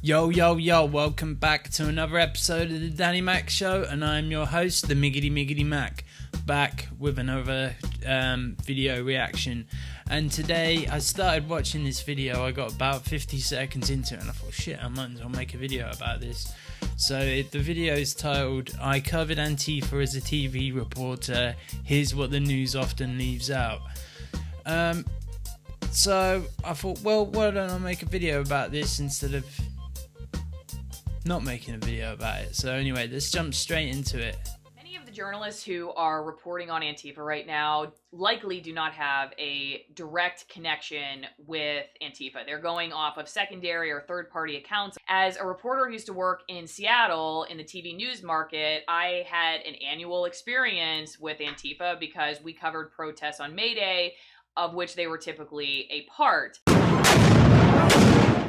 Yo, yo, yo, welcome back to another episode of the Danny Mac Show, and I'm your host, the Miggity Mac, back with another video reaction. And today, I started watching this video, I got about 50 seconds into it, and I thought, shit, I might as well make a video about this. So, the video is titled, I covered Antifa as a TV reporter, here's what the news often leaves out. So, I thought, well, why don't I make a video about this instead of not making a video about it. So anyway, let's jump straight into it. Many of the journalists who are reporting on Antifa right now likely do not have a direct connection with Antifa. They're going off of secondary or third-party accounts. As a reporter who used to work in Seattle in the TV news market, I had an annual experience with Antifa because we covered protests on May Day, of which they were typically a part.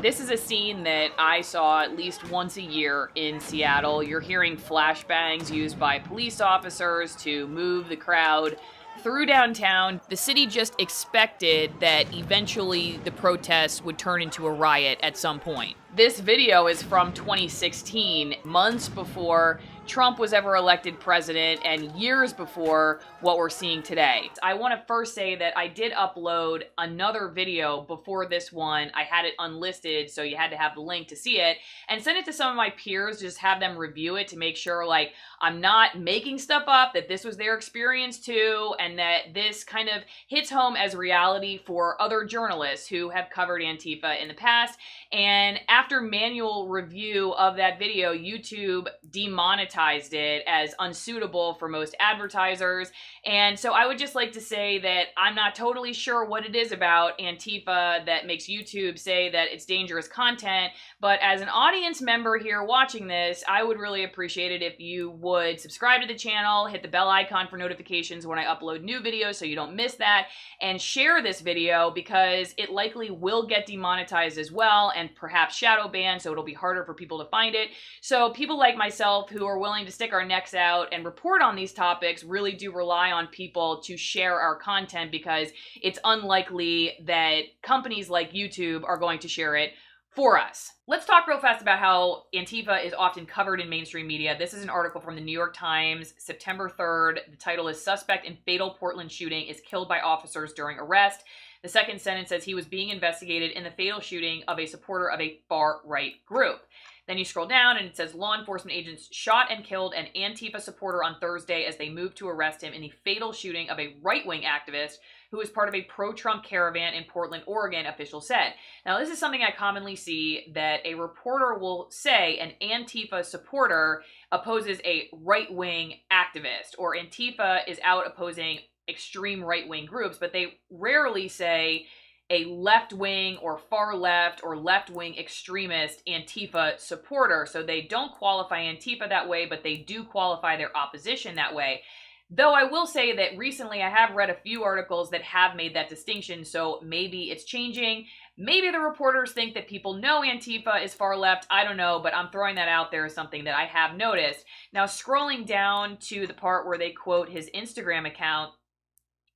This is a scene that I saw at least once a year in Seattle. You're hearing flashbangs used by police officers to move the crowd through downtown. The city just expected that eventually the protests would turn into a riot at some point. This video is from 2016, months before Trump was ever elected president and years before what we're seeing today. I want to first say that I did upload another video before this one. I had it unlisted, so you had to have the link to see it, and send it to some of my peers, just have them review it to make sure, like, I'm not making stuff up, that this was their experience too, and that this kind of hits home as reality for other journalists who have covered Antifa in the past. And after manual review of that video, YouTube demonetized it as unsuitable for most advertisers. And so I would just like to say that I'm not totally sure what it is about Antifa that makes YouTube say that it's dangerous content, but as an audience member here watching this, I would really appreciate it if you would subscribe to the channel, hit the bell icon for notifications when I upload new videos so you don't miss that, and share this video because it likely will get demonetized as well and perhaps shadow banned, so it'll be harder for people to find it. So people like myself who are willing to stick our necks out and report on these topics really do rely on people to share our content because it's unlikely that companies like YouTube are going to share it for us. Let's talk real fast about how Antifa is often covered in mainstream media. This is an article from the New York Times, September 3rd. The title is Suspect in Fatal Portland Shooting is Killed by Officers During Arrest. The second sentence says he was being investigated in the fatal shooting of a supporter of a far-right group. Then you scroll down and it says law enforcement agents shot and killed an Antifa supporter on Thursday as they moved to arrest him in the fatal shooting of a right-wing activist who was part of a pro-Trump caravan in Portland, Oregon, officials said. Now, this is something I commonly see, that a reporter will say an Antifa supporter opposes a right-wing activist, or Antifa is out opposing extreme right-wing groups, but they rarely say a left-wing or far left or left-wing extremist Antifa supporter. So they don't qualify Antifa that way, but they do qualify their opposition that way. Though I will say that recently I have read a few articles that have made that distinction, so maybe it's changing. Maybe the reporters think that people know Antifa is far left. I don't know, but I'm throwing that out there as something that I have noticed. Now, scrolling down to the part where they quote his Instagram account,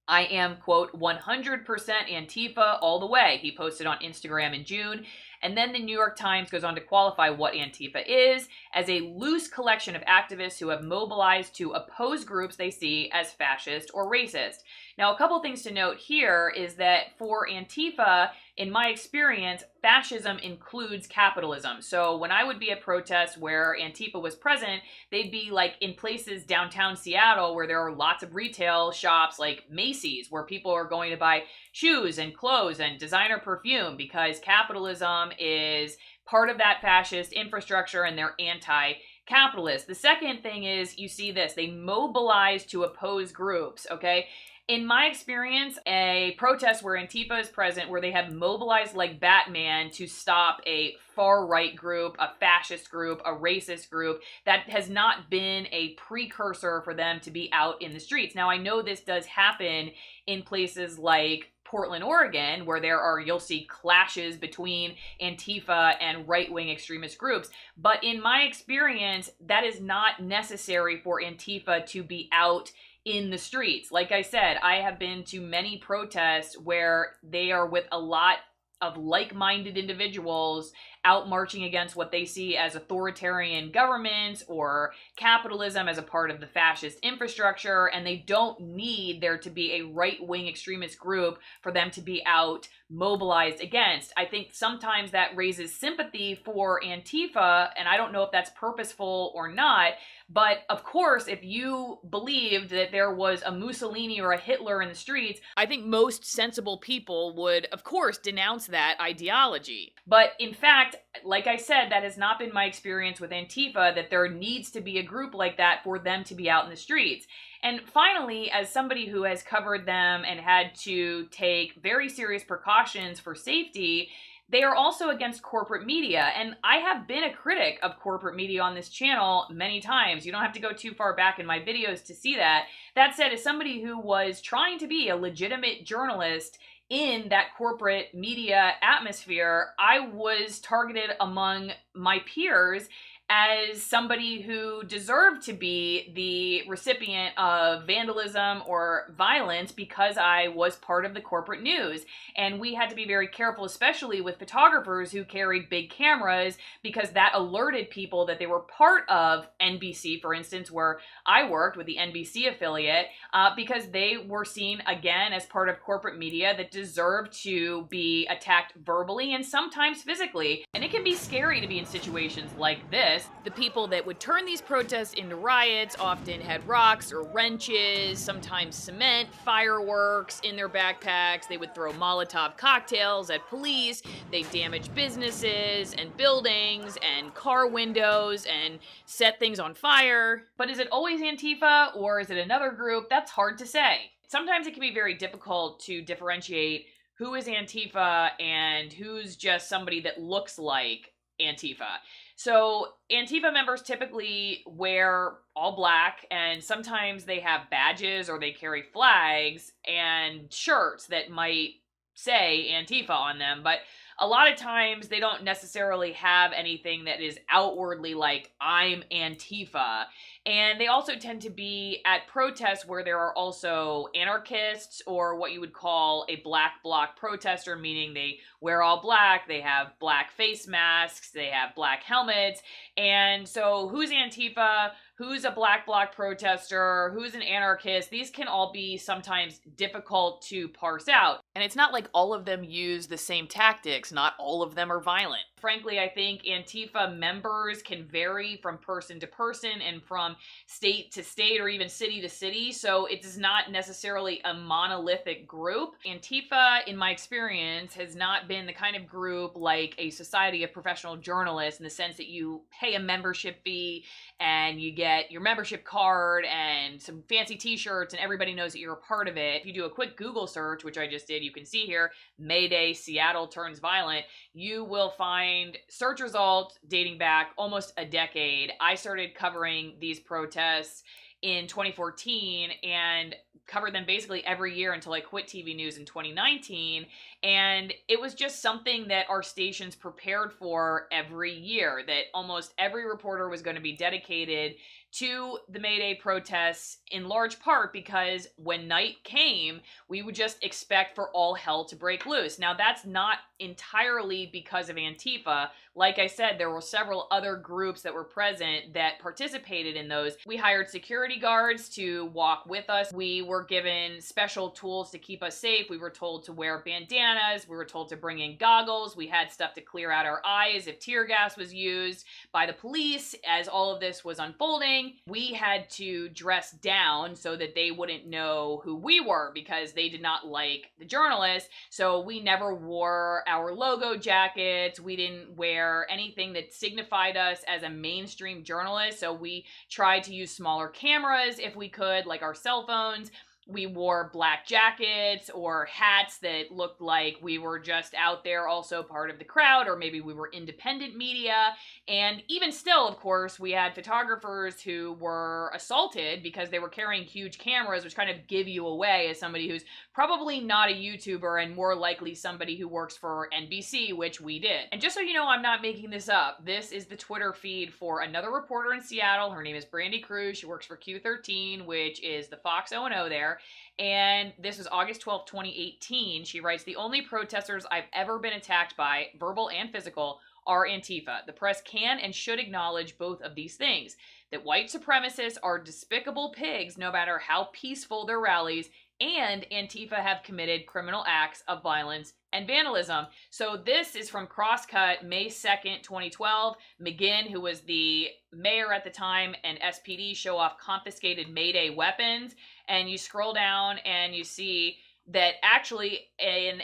I am, quote, 100% Antifa all the way, he posted on Instagram in June. And then the New York Times goes on to qualify what Antifa is as a loose collection of activists who have mobilized to oppose groups they see as fascist or racist. Now, a couple things to note here is that for Antifa, in my experience, fascism includes capitalism. So when I would be at protests where Antifa was present, they'd be like in places downtown Seattle where there are lots of retail shops like Macy's where people are going to buy shoes and clothes and designer perfume because capitalism is part of that fascist infrastructure and they're anti-capitalist. The second thing is you see this, they mobilize to oppose groups, okay? In my experience, a protest where Antifa is present, where they have mobilized like Batman to stop a far-right group, a fascist group, a racist group, that has not been a precursor for them to be out in the streets. Now, I know this does happen in places like Portland, Oregon, where you'll see clashes between Antifa and right-wing extremist groups. But in my experience, that is not necessary for Antifa to be out in the streets. Like I said, I have been to many protests where they are with a lot of like-minded individuals out marching against what they see as authoritarian governments or capitalism as a part of the fascist infrastructure, and they don't need there to be a right-wing extremist group for them to be out mobilized against. I think sometimes that raises sympathy for Antifa, and I don't know if that's purposeful or not, but of course, if you believed that there was a Mussolini or a Hitler in the streets, I think most sensible people would, of course, denounce that ideology. But in fact, like I said, that has not been my experience with Antifa, that there needs to be a group like that for them to be out in the streets. And finally, as somebody who has covered them and had to take very serious precautions for safety, they are also against corporate media. And I have been a critic of corporate media on this channel many times. You don't have to go too far back in my videos to see that. That said, as somebody who was trying to be a legitimate journalist in that corporate media atmosphere, I was targeted among my peers as somebody who deserved to be the recipient of vandalism or violence because I was part of the corporate news. And we had to be very careful, especially with photographers who carried big cameras, because that alerted people that they were part of NBC, for instance, where I worked with the NBC affiliate, because they were seen, again, as part of corporate media that deserved to be attacked verbally and sometimes physically. And it can be scary to be in situations like this. The people that would turn these protests into riots often had rocks or wrenches, sometimes cement, fireworks in their backpacks. They would throw Molotov cocktails at police. They damaged businesses and buildings and car windows and set things on fire. But is it always Antifa or is it another group? That's hard to say. Sometimes it can be very difficult to differentiate who is Antifa and who's just somebody that looks like Antifa. So Antifa members typically wear all black, and sometimes they have badges or they carry flags and shirts that might say Antifa on them, but a lot of times they don't necessarily have anything that is outwardly like, I'm Antifa. And they also tend to be at protests where there are also anarchists, or what you would call a black bloc protester, meaning they wear all black, they have black face masks, they have black helmets. And so who's Antifa? Who's a black bloc protester? Who's an anarchist? These can all be sometimes difficult to parse out. And it's not like all of them use the same tactics. Not all of them are violent. Frankly, I think Antifa members can vary from person to person and from state to state or even city to city. So it is not necessarily a monolithic group. Antifa, in my experience, has not been the kind of group like a Society of Professional Journalists, in the sense that you pay a membership fee and you get your membership card and some fancy t-shirts and everybody knows that you're a part of it. If you do a quick Google search, which I just did, you can see here, Mayday, Seattle turns violent, you will find search results dating back almost a decade. I started covering these protests in 2014 and covered them basically every year until I quit TV news in 2019. And it was just something that our stations prepared for every year, that almost every reporter was going to be dedicated to the May Day protests, in large part because when night came, we would just expect for all hell to break loose. Now, that's not entirely because of Antifa. Like I said, there were several other groups that were present that participated in those. We hired security guards to walk with us. We were given special tools to keep us safe. We were told to wear bandanas. We were told to bring in goggles. We had stuff to clear out our eyes if tear gas was used by the police. As all of this was unfolding, we had to dress down so that they wouldn't know who we were, because they did not like the journalists. So we never wore our logo jackets. We didn't wear anything that signified us as a mainstream journalist. So we tried to use smaller cameras if we could, like our cell phones. We wore black jackets or hats that looked like we were just out there also part of the crowd, or maybe we were independent media. And even still, of course, we had photographers who were assaulted because they were carrying huge cameras, which kind of give you away as somebody who's probably not a YouTuber and more likely somebody who works for NBC, which we did. And just so you know, I'm not making this up. This is the Twitter feed for another reporter in Seattle. Her name is Brandy Cruz. She works for Q13, which is the Fox O&O there. And this was August 12th, 2018. She writes, "The only protesters I've ever been attacked by, verbal and physical, are Antifa. The press can and should acknowledge both of these things. That white supremacists are despicable pigs no matter how peaceful their rallies, and Antifa have committed criminal acts of violence and vandalism." So this is from Crosscut, May 2nd, 2012. McGinn, who was the mayor at the time, and SPD show off confiscated Mayday weapons. And you scroll down and you see that actually an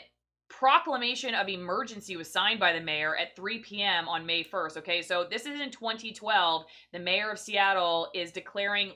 proclamation of emergency was signed by the mayor at 3 p.m. on May 1st. Okay, so this is in 2012. The mayor of Seattle is declaring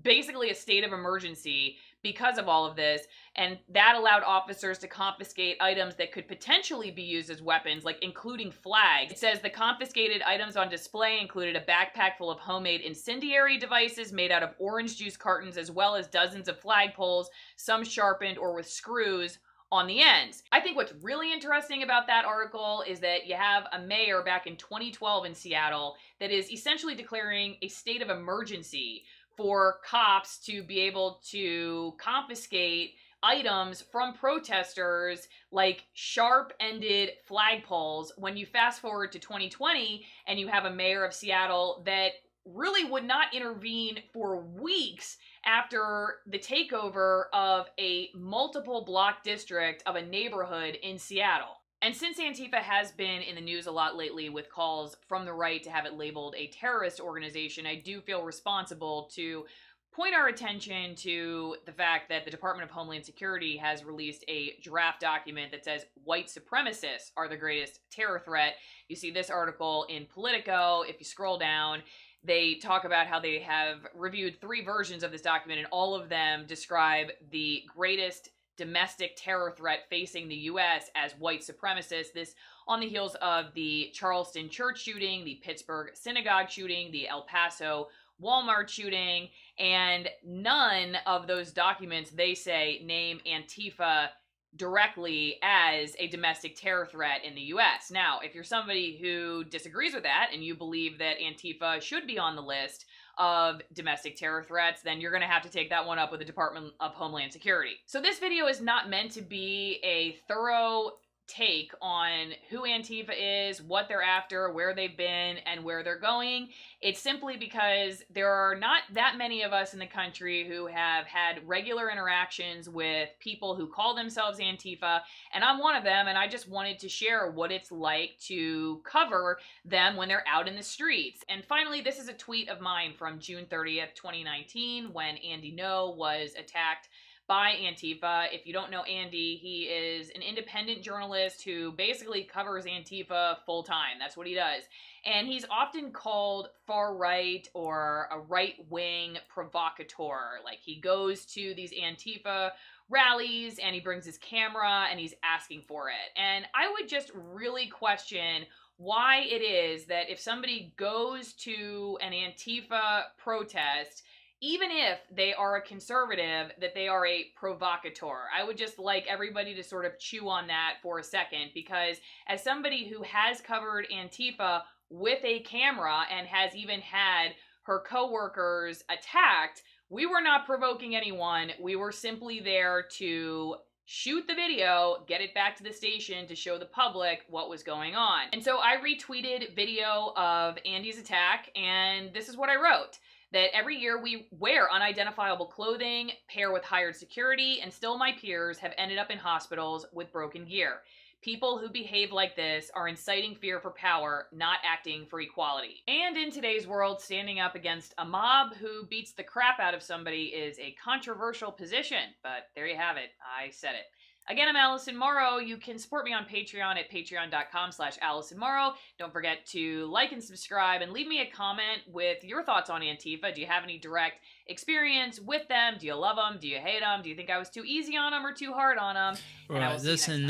basically a state of emergency because of all of this, and that allowed officers to confiscate items that could potentially be used as weapons, like including flags. It says the confiscated items on display included a backpack full of homemade incendiary devices made out of orange juice cartons, as well as dozens of flagpoles, some sharpened or with screws on the ends. I think what's really interesting about that article is that you have a mayor back in 2012 in Seattle that is essentially declaring a state of emergency for cops to be able to confiscate items from protesters like sharp-ended flagpoles. When you fast forward to 2020 and you have a mayor of Seattle that really would not intervene for weeks after the takeover of a multiple block district of a neighborhood in Seattle. And since Antifa has been in the news a lot lately with calls from the right to have it labeled a terrorist organization, I do feel responsible to point our attention to the fact that the Department of Homeland Security has released a draft document that says white supremacists are the greatest terror threat. You see this article in Politico. If you scroll down, they talk about how they have reviewed 3 versions of this document, and all of them describe the greatest domestic terror threat facing the U.S. as white supremacists. This on the heels of the Charleston church shooting, the Pittsburgh synagogue shooting, the El Paso Walmart shooting, and none of those documents, they say, name Antifa directly as a domestic terror threat in the U.S. Now, if you're somebody who disagrees with that and you believe that Antifa should be on the list of domestic terror threats, then you're going to have to take that one up with the Department of Homeland Security. So this video is not meant to be a thorough take on who Antifa is, what they're after, where they've been, and where they're going. It's simply because there are not that many of us in the country who have had regular interactions with people who call themselves Antifa, and I'm one of them, and I just wanted to share what it's like to cover them when they're out in the streets. And finally, this is a tweet of mine from June 30th, 2019, when Andy No was attacked by Antifa. If you don't know Andy, he is an independent journalist who basically covers Antifa full time. That's what he does. And he's often called far-right or a right-wing provocateur. Like, he goes to these Antifa rallies and he brings his camera and he's asking for it. And I would just really question why it is that if somebody goes to an Antifa protest, even if they are a conservative, that they are a provocateur. I would just like everybody to sort of chew on that for a second, because as somebody who has covered Antifa with a camera and has even had her coworkers attacked, we were not provoking anyone. We were simply there to shoot the video, get it back to the station to show the public what was going on. And so I retweeted video of Andy's attack, and this is what I wrote. That every year we wear unidentifiable clothing, pair with hired security, and still my peers have ended up in hospitals with broken gear. People who behave like this are inciting fear for power, not acting for equality. And in today's world, standing up against a mob who beats the crap out of somebody is a controversial position, but there you have it. I said it. Again, I'm Allison Morrow. You can support me on Patreon at patreon.com/AllisonMorrow. Don't forget to like and subscribe and leave me a comment with your thoughts on Antifa. Do you have any direct experience with them? Do you love them? Do you hate them? Do you think I was too easy on them or too hard on them? Right, listen,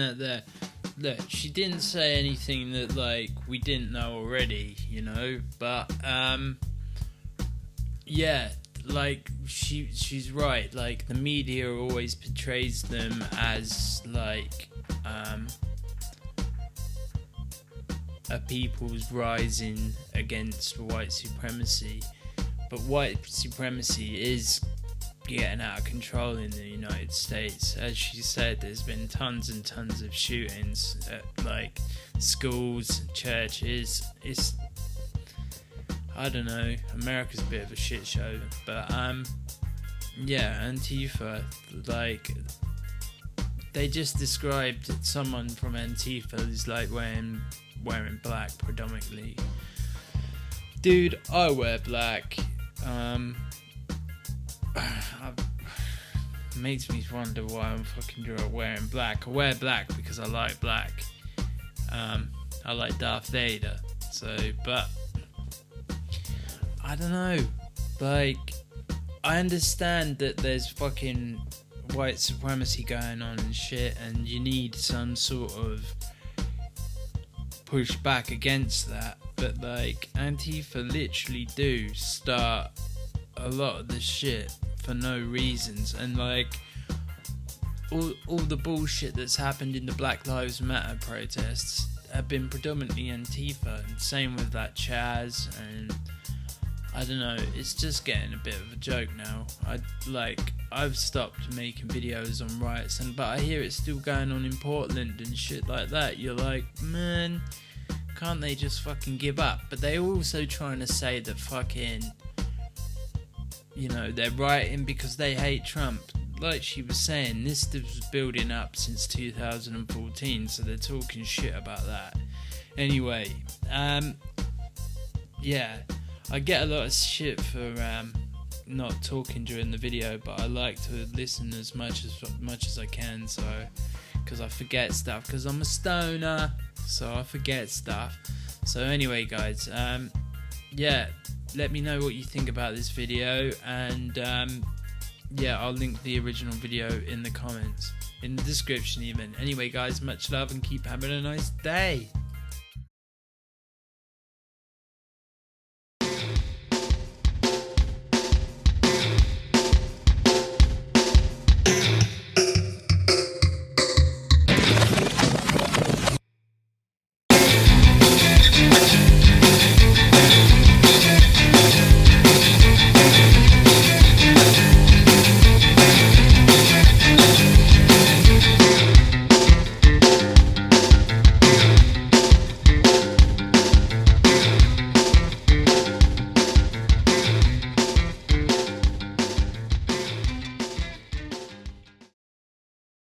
look, she didn't say anything that, like, we didn't know already, you know, but, yeah, like, she's right. Like, the media always portrays them as like a people's rising against white supremacy, but white supremacy is, getting out of control in the United States. As she said, there's been tons and tons of shootings at like schools, churches. It's, I don't know, America's a bit of a shit show, but yeah, Antifa, like, they just described someone from Antifa as like wearing black predominantly. Dude, I wear black. Makes me wonder why I'm fucking wearing black. I wear black because I like black. I like Darth Vader. So, but I don't know. Like, I understand that there's fucking white supremacy going on and shit, and you need some sort of push back against that. But like, Antifa literally do start a lot of the shit for no reasons, and like all the bullshit that's happened in the Black Lives Matter protests have been predominantly Antifa, and same with that Chaz, and I don't know, it's just getting a bit of a joke now. I've stopped making videos on riots, but I hear it's still going on in Portland and shit like that. You're like, man, can't they just fucking give up? But they're also trying to say that fucking, you know, they're rioting because they hate Trump. Like she was saying, this was building up since 2014, so they're talking shit about that. Anyway, yeah, I get a lot of shit for not talking during the video, but I like to listen as much as I can, so because I forget stuff, because I'm a stoner, so I forget stuff. So anyway, guys, yeah, let me know what you think about this video, and yeah, I'll link the original video in the comments, in the description even. Anyway, guys, much love and keep having a nice day.